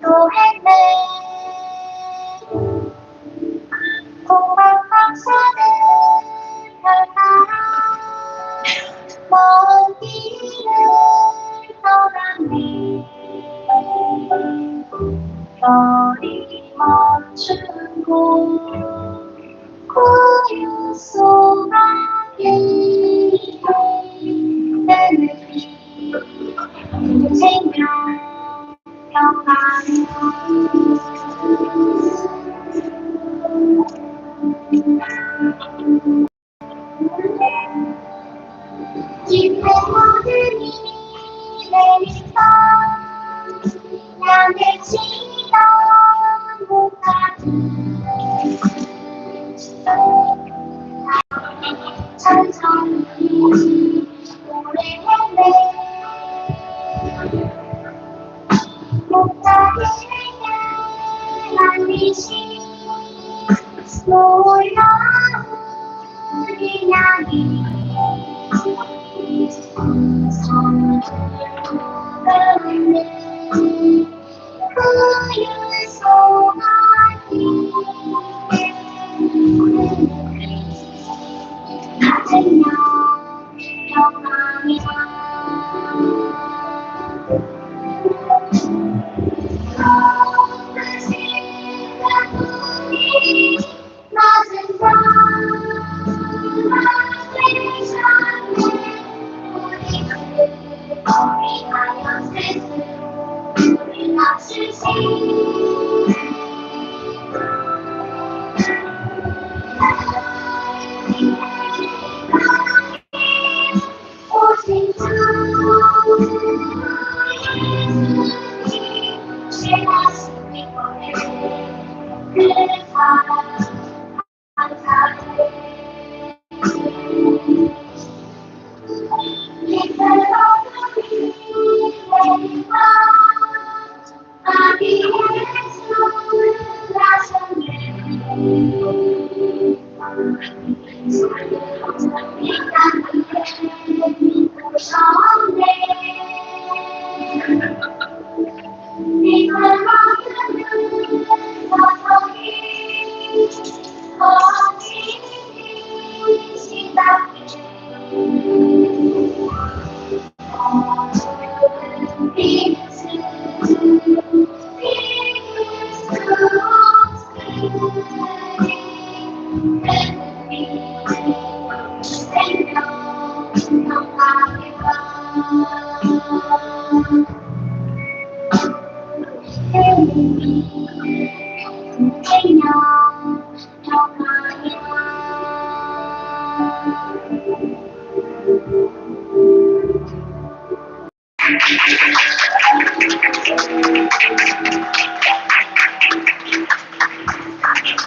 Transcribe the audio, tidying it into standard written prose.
기도했네. 공방박사는 별따라 먼 길을 떠났네. 별이 멈춘 곳 고요 속에 내는 생명 평안을 깊은 모든이 내리던 양을 치던 곳까지 천천히 노래했네. 목자리에게 만리신 놀라운 인양이 성도는 그의 소망이 같은 영 평안이야. 그 생각뿐이 낮은 밤을 찾네. 우리하여 스스로 우리 낮추시 오직 주 예수님 제가 숨이 보내 그 사랑 감사해. 깊은 어둠이 내리던 아기의 숨을 나셨네. 무섭네. 네가 만드는 서성이 어디니 시작해. 빛을 피울 수 없으니 생명 평안이와 생명 평안이와